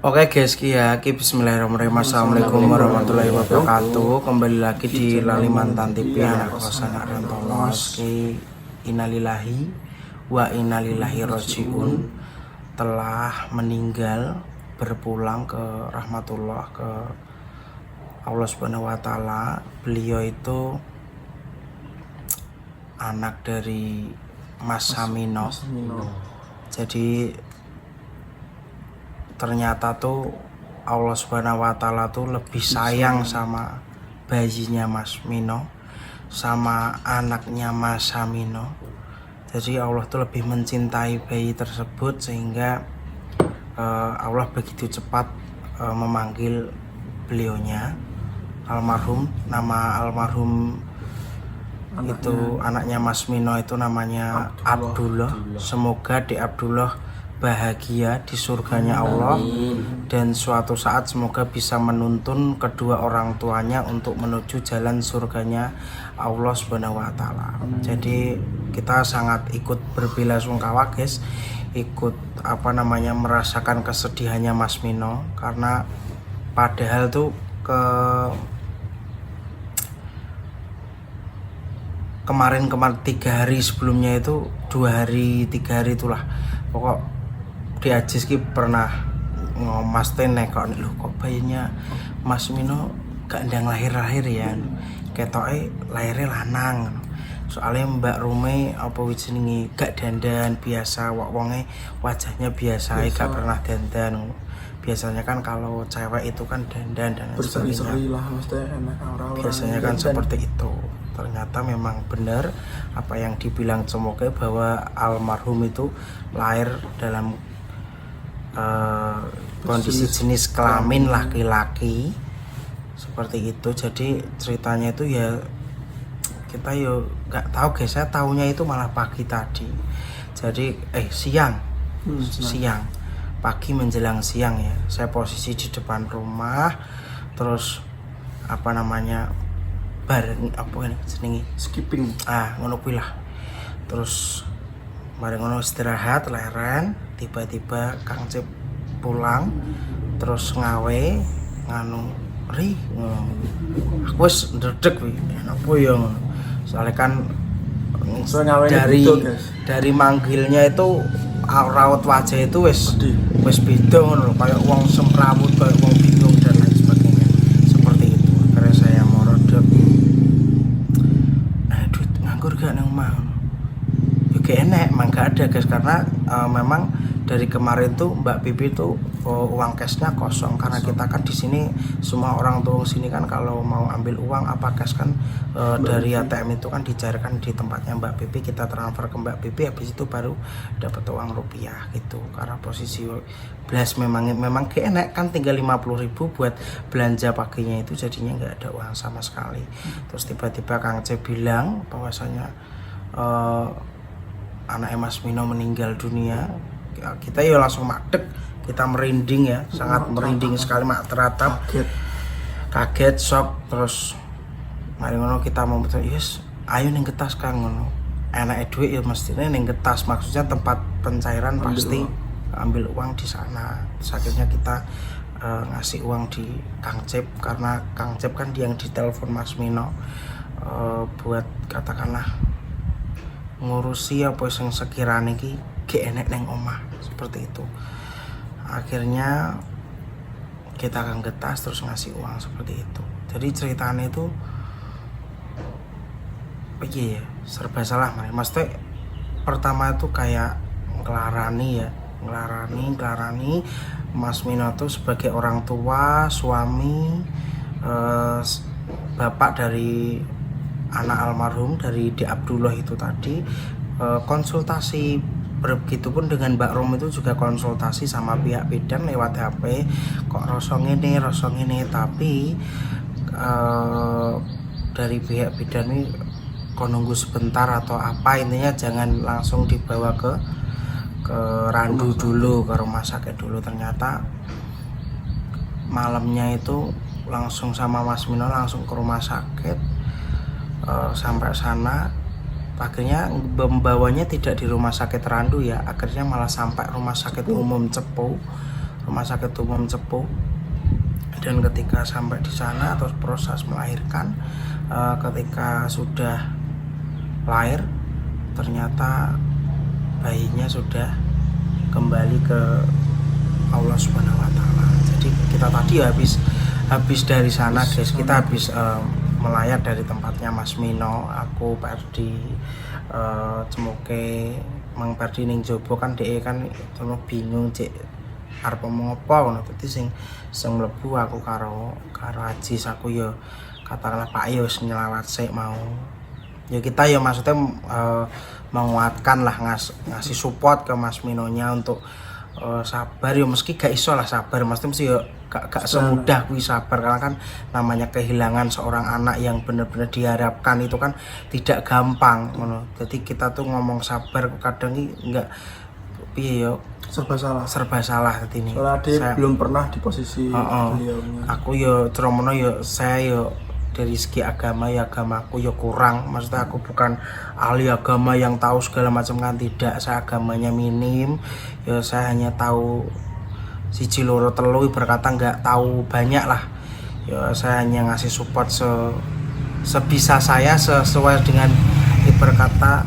Oke guys, Bismillahirrahmanirrahim. Assalamualaikum warahmatullahi wabarakatuh. Kembali lagi di Lalimantan TV, anak kosan Rantolos. Innalillahi wa innalillahi rojiun. Telah meninggal, berpulang ke rahmatullah, ke Allah Subhanahu wa Ta'ala. Beliau itu anak dari Mas Samino. Jadi ternyata tuh Allah Subhanahu wa Ta'ala tuh lebih sayang sama bayinya Mas Mino, sama anaknya Mas Samino. Jadi Allah tuh lebih mencintai bayi tersebut sehingga Allah begitu cepat memanggil beliaunya almarhum. Nama almarhum itu anaknya Mas Mino itu namanya Abdullah. Semoga di Abdullah bahagia di surganya Allah, dan suatu saat semoga bisa menuntun kedua orang tuanya untuk menuju jalan surganya Allah Subhanahu wa Ta'ala. Jadi kita sangat ikut berbelasungkawa guys, ikut merasakan kesedihannya Mas Mino, karena padahal tuh kemarin 3 hari sebelumnya itu 2 hari 3 hari itulah pokok di Ajis ki pernah ngomas nekok lho, kok bayinya Mas Mino gak ndang lahir ya, ketoke lahirnya lanang. Soalnya Mbak Rume apa jenenge gak dandan biasa, wonge wajahnya biasa, gak pernah dandan. Biasanya kan kalau cewek itu kan dandan dan berseri-seri lah, biasanya kan seperti itu. Ternyata memang benar apa yang dibilang Cemoke bahwa almarhum itu lahir dalam kondisi jenis kelamin laki-laki seperti itu. Jadi ceritanya itu ya kita yo nggak tahu guys, saya tahunya itu malah pagi tadi. Jadi siang pagi menjelang siang ya, saya posisi di depan rumah, terus bareng skipping ngono kuwi lah. Terus mari ngono istirahat leren, tiba-tiba Kang Cip pulang terus ngawe nganu ri aku wis ndredeg kuwi apa ya, soalnya kan dari manggilnya itu raut wajah itu wis beda ngono, kayak wong semrawut, kayak wong bingung dan lain sebagainya seperti itu. Karena saya mau rodok duit nganggur gak nang omah juga enek, emang gak ada guys, karena memang dari kemarin tuh Mbak Bibi tuh uang cashnya kosong, karena kita kan di sini semua orang tua sini kan kalau mau ambil uang apa cash kan dari ATM itu kan dicairkan di tempatnya Mbak Bibi, kita transfer ke Mbak Bibi, habis itu baru dapat uang rupiah gitu. Karena posisi belas memang gak enek kan, tinggal 50.000 buat belanja paginya itu, jadinya nggak ada uang sama sekali. Terus tiba-tiba Kang C bilang bahwasanya anak Mas Mino meninggal dunia. Kita ya langsung madeg, kita merinding ya, sangat merinding sekali, mak teratap, kaget, shock. Terus mari ngono kita memutuskan, yes ayo ning getas Kang ngono, enake duit ya mestinya ning getas, maksudnya tempat pencairan pasti ambil uang di sana. Terus akhirnya kita ngasih uang di Kang Cep, karena Kang Cep kan dia yang ditelepon Mas Mino buat katakanlah ngurusi apa yang sekiranya ki gak enek neng omah seperti itu. Akhirnya kita akan getas terus ngasih uang seperti itu. Jadi ceritanya itu serba salah maksudnya pertama itu kayak ngelarani Mas Mino tuh sebagai orang tua, suami, bapak dari anak almarhum dari Di Abdullah itu tadi, konsultasi. Begitupun dengan Mbak Rom itu juga konsultasi sama pihak bidan lewat HP, kok rosong ini, tapi dari pihak bidan ini kok nunggu sebentar atau apa, intinya jangan langsung dibawa ke Randu dulu, ke rumah sakit dulu. Ternyata malamnya itu langsung sama Mas Mino langsung ke rumah sakit. Sampai sana akhirnya membawanya tidak di rumah sakit Randu ya, akhirnya malah sampai rumah sakit umum Cepu. Rumah Sakit Umum Cepu. Dan ketika sampai di sana atau proses melahirkan, ketika sudah lahir ternyata bayinya sudah kembali ke Allah Subhanahu wa taala. Jadi kita tadi habis dari sana guys, kita habis melayat dari tempatnya Mas Mino, aku Perdi, Cemuke, Mang Perdi ning jopo kan dhek kan terus bingung cek arep ngomong apa ngono. Dadi sing mlebu aku karo Ajis, aku ya katakanlah Pak yo wis nyelawat sik mau. Ya kita ya maksudnya menguatkan lah, ngasih support ke Mas Minonya untuk sabar ya, meski gak iso lah sabar, maksudnya mesti ya gak semudah kuwi sabar, karena kan namanya kehilangan seorang anak yang benar-benar diharapkan itu kan tidak gampang ngono. Jadi kita tuh ngomong sabar kadang ini enggak piye yo, serba salah tadi ini. Soalnya dia belum pernah di posisi beliaunya. Aku yo ceromono yo, saya yo dari segi agama ya agamaku ya kurang, maksudnya aku bukan ahli agama yang tahu segala macam kan, tidak, saya agamanya minim ya, saya hanya tahu siji loro telu, berkata nggak tahu banyak lah ya, saya hanya ngasih support sebisa saya, sesuai dengan berkata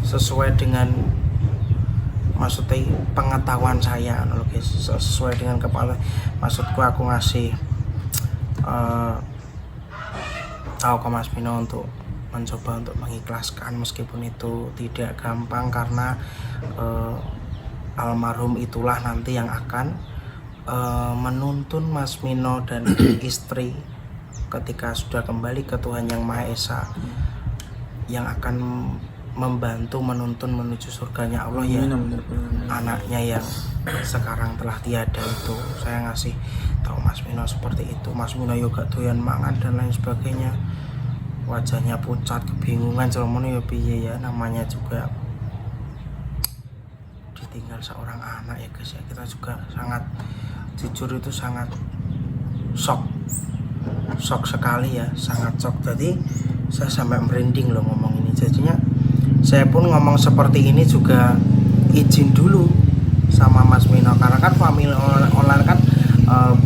sesuai dengan maksudnya pengetahuan saya guys, sesuai dengan kepala maksudku, aku ngasih tahu ke Mas Mino untuk mencoba untuk mengikhlaskan, meskipun itu tidak gampang karena almarhum itulah nanti yang akan menuntun Mas Mino dan istri ketika sudah kembali ke Tuhan Yang Maha Esa, yang akan membantu menuntun menuju surganya Allah ya anaknya yang sekarang telah tiada itu. Saya ngasih tahu Mas Mino seperti itu. Mas Mino juga doyan mangan dan lain sebagainya, wajahnya pucat, kebingungan ceromono ya piye ya, namanya juga ditinggal seorang anak ya guys ya. Kita juga sangat jujur itu sangat shock sekali ya, sangat shock. Jadi saya sampai merinding loh ngomong ini. Jadinya saya pun ngomong seperti ini juga izin dulu sama Mas Mino, karena kan family online kan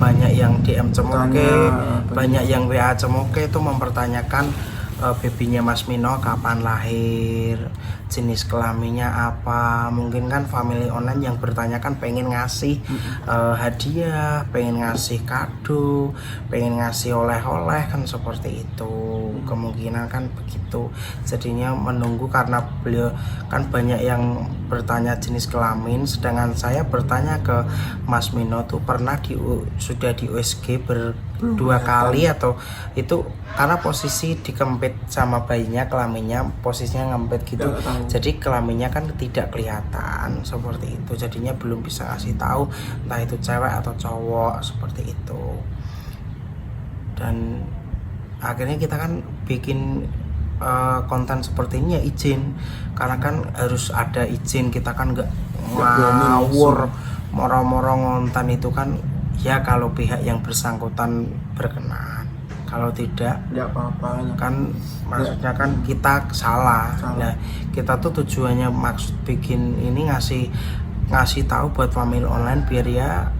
banyak yang DM Cemuke, banyak yang WA Cemuke itu mempertanyakan babynya Mas Mino kapan lahir, jenis kelaminnya apa. Mungkin kan family online yang bertanya kan pengen ngasih hadiah, pengen ngasih kado, pengen ngasih oleh-oleh kan, seperti itu. Kemungkinan kan begitu. Jadinya menunggu karena beliau kan banyak yang bertanya jenis kelamin, sedangkan saya bertanya ke Mas Mino tuh pernah sudah di USG berdua kali atau itu, karena posisi dikempit sama bayinya, kelaminnya posisinya ngempit gitu, jadi kelaminnya kan tidak kelihatan seperti itu. Jadinya belum bisa ngasih tahu entah itu cewek atau cowok seperti itu. Dan akhirnya kita kan bikin konten seperti ini ya izin, karena kan harus ada izin, kita kan nggak ngawur moro-moro ngonten itu kan ya, kalau pihak yang bersangkutan berkenan, kalau tidak ya apa-apa kan maksudnya kan kita salah. Nah kita tuh tujuannya maksud bikin ini ngasih tahu buat family online biar ya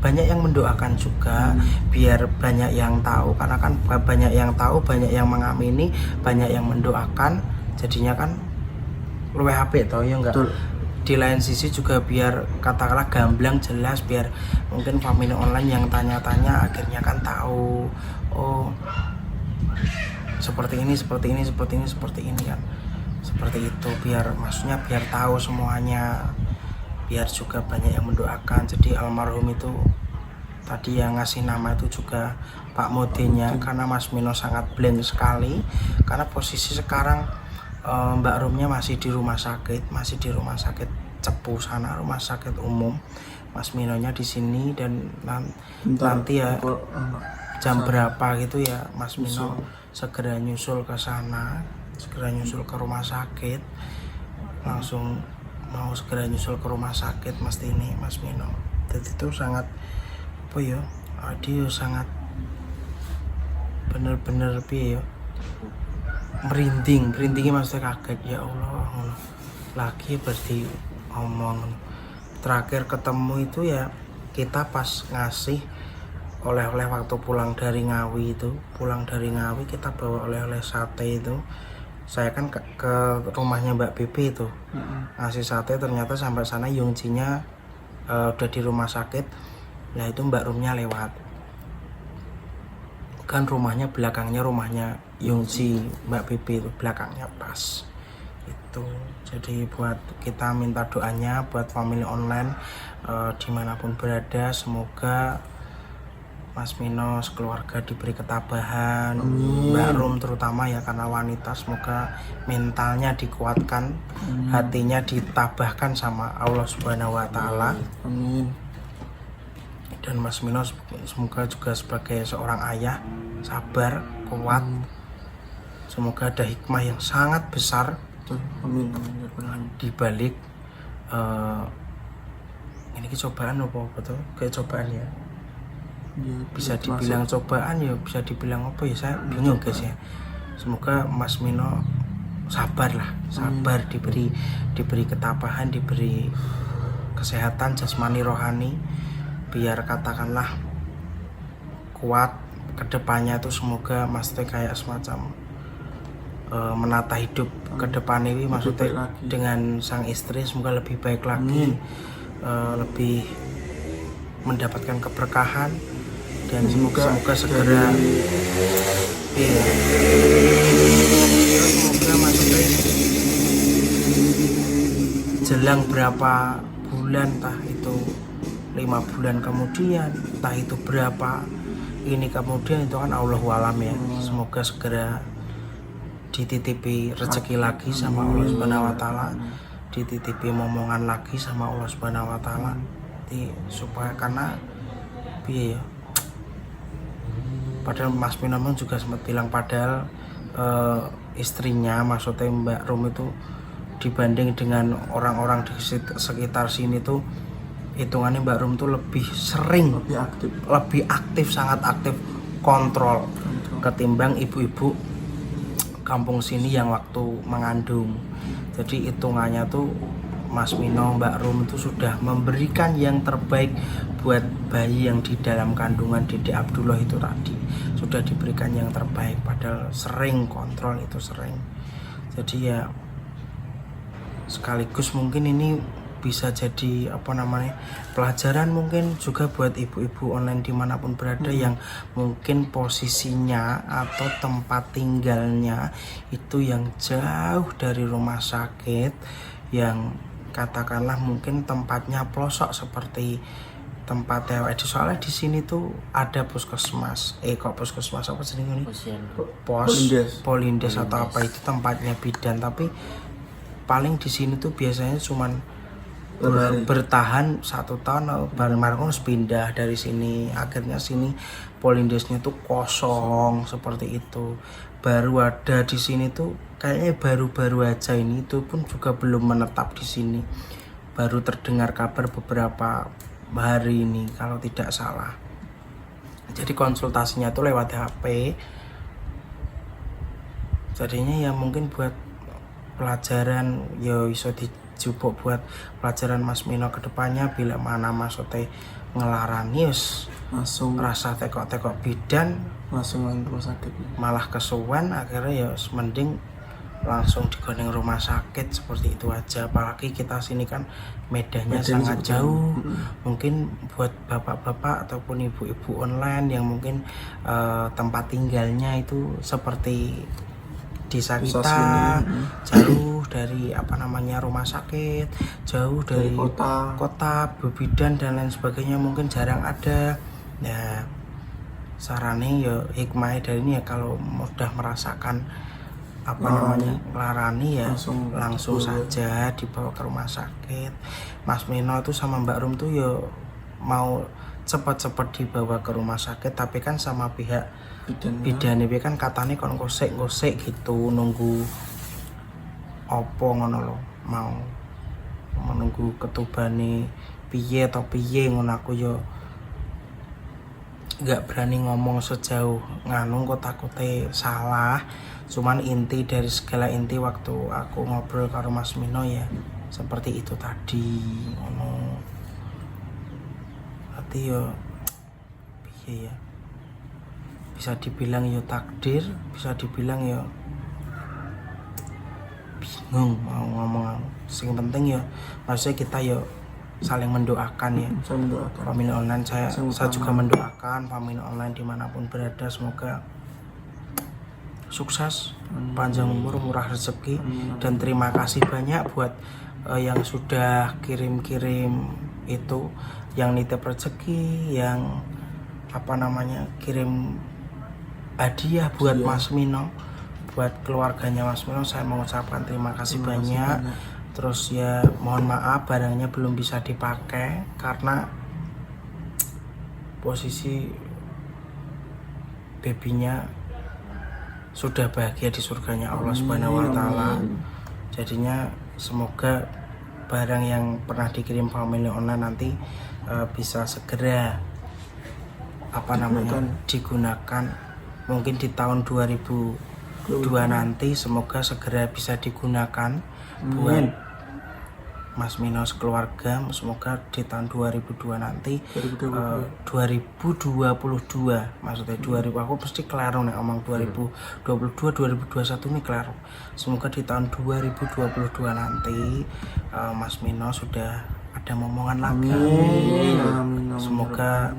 banyak yang mendoakan juga, biar banyak yang tahu, karena kan banyak yang tahu, banyak yang mengamini, banyak yang mendoakan, jadinya kan luwih apik toh ya enggak. Di lain sisi juga biar katakanlah gamblang jelas, biar mungkin family online yang tanya-tanya akhirnya kan tahu, oh seperti ini kan, seperti itu, biar maksudnya biar tahu semuanya, biar juga banyak yang mendoakan. Jadi almarhum itu tadi yang ngasih nama itu juga Pak Modenya, karena Mas Mino sangat blank sekali, karena posisi sekarang Mbak Rumnya masih di rumah sakit Cepu sana, rumah sakit umum. Mas Minonya di sini, dan nanti ya jam berapa gitu ya Mas Mino segera nyusul ke sana, segera nyusul ke rumah sakit, langsung mau segera nyusul ke rumah sakit mesti ini Mas Mino. Jadi itu sangat apa ya, dia sangat bener-bener piye ya, merindingnya maksudnya kaget, ya Allah lagi berarti ngomong terakhir ketemu itu ya kita pas ngasih oleh-oleh waktu pulang dari Ngawi kita bawa oleh-oleh sate itu. Saya kan ke rumahnya Mbak Bibi itu ngasih sate, ternyata sampai sana Yongjinya udah di rumah sakit. Nah itu Mbak Rumnya lewat, kan rumahnya belakangnya rumahnya Yongji, Mbak Bibi itu belakangnya pas itu. Jadi buat kita minta doanya buat family online dimanapun berada, semoga Mas Mino sekeluarga diberi ketabahan. Mbak Rum terutama ya, karena wanita, semoga mentalnya dikuatkan, hatinya ditabahkan sama Allah Subhanahu wa Ta'ala. Amin. Dan Mas Mino semoga juga sebagai seorang ayah sabar, kuat. Semoga ada hikmah yang sangat besar Amin. di balik ini cobaan apa betul? Kayak cobaan ya. Ya, Bisa dibilang cobaan ya, bisa dibilang apa ya, saya bingung guys ya. Semoga Mas Mino sabar lah, sabar, diberi ketabahan, diberi kesehatan jasmani rohani, biar katakanlah kuat kedepannya tuh. Semoga Mas Teh kayak semacam menata hidup ke depan ini, maksudnya dengan sang istri semoga lebih baik lagi, lebih mendapatkan keberkahan, dan semoga segera semoga maksudnya jelang berapa bulan, entah itu 5 bulan kemudian, entah itu berapa ini kemudian, itu kan Allahu alam ya. Semoga segera dititipi rezeki lagi sama Allah Subhanahu wa Ta'ala, dititipi momongan lagi sama Allah Subhanahu wa Ta'ala, supaya karena ya, padahal Mas Mino juga sempat bilang, padahal istrinya maksudnya Mbak Rum itu dibanding dengan orang-orang di sekitar sini tuh hitungannya Mbak Rum tuh lebih sering, lebih aktif, sangat aktif kontrol ketimbang ibu-ibu kampung sini yang waktu mengandung. Jadi hitungannya tuh Mas Mino, Mbak Rum itu sudah memberikan yang terbaik buat bayi yang di dalam kandungan Dede Abdullah itu tadi, sudah diberikan yang terbaik, padahal sering kontrol itu sering. Jadi ya sekaligus mungkin ini bisa jadi pelajaran mungkin juga buat ibu-ibu online dimanapun berada yang mungkin posisinya atau tempat tinggalnya itu yang jauh dari rumah sakit, yang katakanlah mungkin tempatnya pelosok seperti tempat TWD. Soalnya di sini tuh ada puskesmas, puskesmas apa sih ini? Polindes atau apa itu tempatnya bidan, tapi paling di sini tuh biasanya cuman bertahan 1 tahun, bareng-bareng harus pindah dari sini. Akhirnya sini Polindesnya tuh kosong seperti itu. Baru ada di sini tuh kayaknya baru-baru aja ini, itu pun juga belum menetap di sini. Baru terdengar kabar beberapa hari ini kalau tidak salah. Jadi konsultasinya tuh lewat HP. Jadinya ya mungkin buat pelajaran ya iso dijupuk buat pelajaran Mas Mino kedepannya, bila mana maksudnya ngelarani langsung rasa tekok-tekok bidan langsung rumah sakit, malah kesuwen, akhirnya ya mending langsung digondeng rumah sakit seperti itu aja. Apalagi kita sini kan medannya sangat jauh. Mungkin buat bapak-bapak ataupun ibu-ibu online yang mungkin tempat tinggalnya itu seperti desa kita, jauh dari rumah sakit, jauh dari kota bebidan dan lain sebagainya, mungkin jarang ada. Nah, sarannya ya hikmahnya dari ini ya, kalau sudah merasakan larani ya langsung saja dibawa ke rumah sakit. Mas Mino tuh sama Mbak Rum tuh ya mau cepat-cepat dibawa ke rumah sakit, tapi kan sama pihak bidan ini kan katanya kon gosek gitu, nunggu opo ngono lho, mau menunggu ketubane piye atau piye ngono. Aku yo nggak berani ngomong sejauh nganu, kok takutnya salah. Cuman inti dari segala inti waktu aku ngobrol karo Mas Mino ya seperti itu tadi ngono. Berarti yo piye ya, bisa dibilang yo takdir, bisa dibilang yo bingung mau ngomong. Sing penting yo maksudnya kita yo saling mendoakan ya. Saya mendoakan. Family online saya juga mendoakan family online dimanapun berada, semoga sukses, panjang umur, murah rezeki, dan terima kasih banyak buat yang sudah kirim-kirim itu, yang nitip rezeki, yang kirim hadiah buat Mas Mino, buat keluarganya Mas Mino. Saya mengucapkan terima kasih banyak. Terus ya mohon maaf barangnya belum bisa dipakai karena posisi babynya sudah bahagia di surganya Allah Subhanahu wa taala. Jadinya semoga barang yang pernah dikirim family online nanti bisa segera digunakan, mungkin di tahun 2002 nanti semoga segera bisa digunakan buat Mas Mino sekeluarga. Semoga di tahun 2002 nanti 2022 maksudnya 2000, aku pasti keliru nih ngomong 2022 2021 ini keliru. Semoga di tahun 2022 nanti Mas Mino sudah ada momongan lagi. Semoga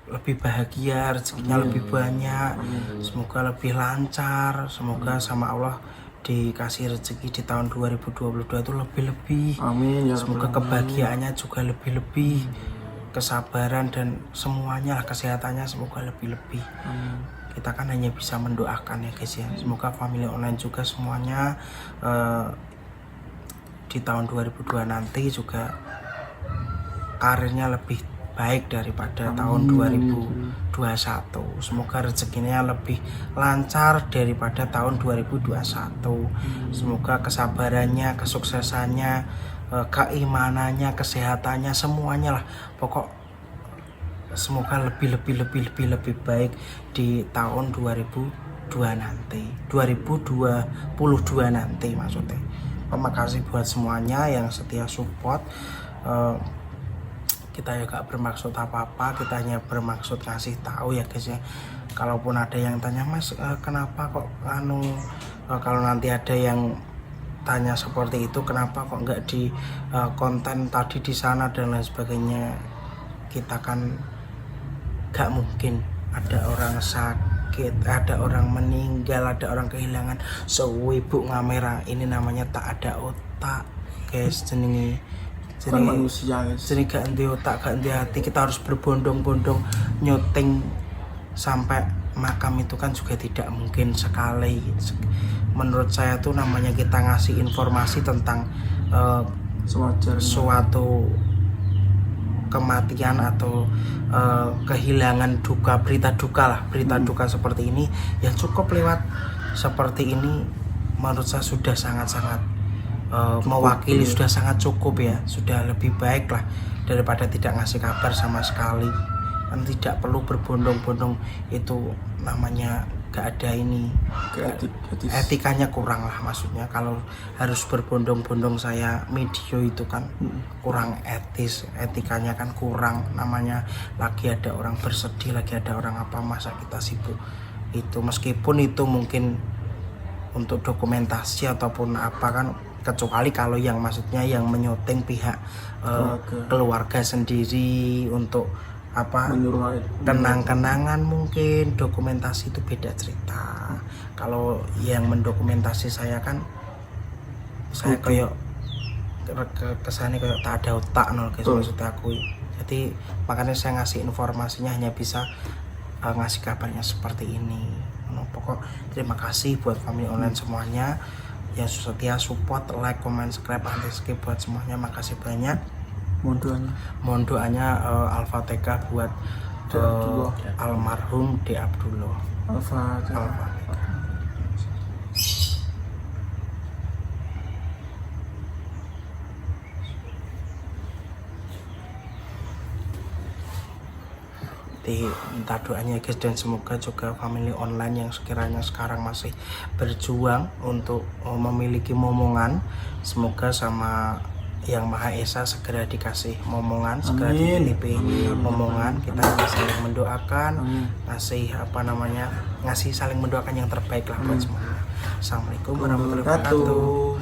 lebih bahagia, rezekinya lebih banyak, semoga lebih lancar, semoga sama Allah dikasih rezeki di tahun 2022 itu lebih-lebih. Amin. Semoga kebahagiaannya juga lebih-lebih, kesabaran dan semuanya lah, kesehatannya semoga lebih-lebih. Kita kan hanya bisa mendoakan ya guys ya. Semoga family online juga semuanya di tahun 2002 nanti juga karirnya lebih baik daripada tahun 2021. Semoga rezekinya lebih lancar daripada tahun 2021. Semoga kesabarannya, kesuksesannya, keimanannya, kesehatannya, semuanya lah. Pokok semoga lebih baik di tahun 2022 nanti maksudnya. Terima kasih buat semuanya yang setia support. Kita ya gak bermaksud apa-apa, kita hanya bermaksud ngasih tahu ya guys ya. Kalaupun ada yang tanya, Mas kenapa kok kalau nanti ada yang tanya seperti itu, kenapa kok nggak di konten tadi di sana dan lain sebagainya, kita kan gak mungkin ada orang sakit, ada orang meninggal, ada orang kehilangan sewibu ngamera. Ini namanya tak ada otak guys, jenenge manusia guys. Jadi gak ganti otak, gak ganti hati. Kita harus berbondong-bondong nyuting sampai makam itu kan juga tidak mungkin sekali. Menurut saya tuh namanya kita ngasih informasi tentang suatu kematian atau kehilangan duka, berita duka duka seperti ini, ya cukup lewat seperti ini. Menurut saya sudah sangat-sangat mewakili, sudah sangat cukup ya, sudah lebih baik lah daripada tidak ngasih kabar sama sekali. Kan tidak perlu berbondong-bondong, itu namanya gak ada ini, etikanya kurang lah maksudnya. Kalau harus berbondong-bondong saya video itu kan kurang etis, etikanya kan kurang. Namanya lagi ada orang bersedih, lagi ada orang apa, masa kita sibuk itu. Meskipun itu mungkin untuk dokumentasi ataupun apa kan, kecuali kalau yang maksudnya yang menyuting pihak keluarga sendiri untuk apa, kenang-kenangan mungkin, dokumentasi itu beda cerita. Kalau yang mendokumentasi saya kan, saya kayak kesannya kayak tak ada otak nol guys, maksud aku. Jadi makanya saya ngasih informasinya hanya bisa ngasih kabarnya seperti ini. Pokok terima kasih buat family online semuanya yang setia support, like, comment, subscribe, anti skip buat semuanya. Makasih banyak. Mohon doanya Al-Fatihah buat almarhum D. Abdullah. Al-Fatihah. Minta doanya guys, dan semoga juga family online yang sekiranya sekarang masih berjuang untuk memiliki momongan, semoga sama Yang Maha Esa segera dikasih momongan, segera Amin. dititipi momongan. Kita saling mendoakan, ngasih saling mendoakan yang terbaik lah buat semuanya. Assalamualaikum warahmatullahi wabarakatuh.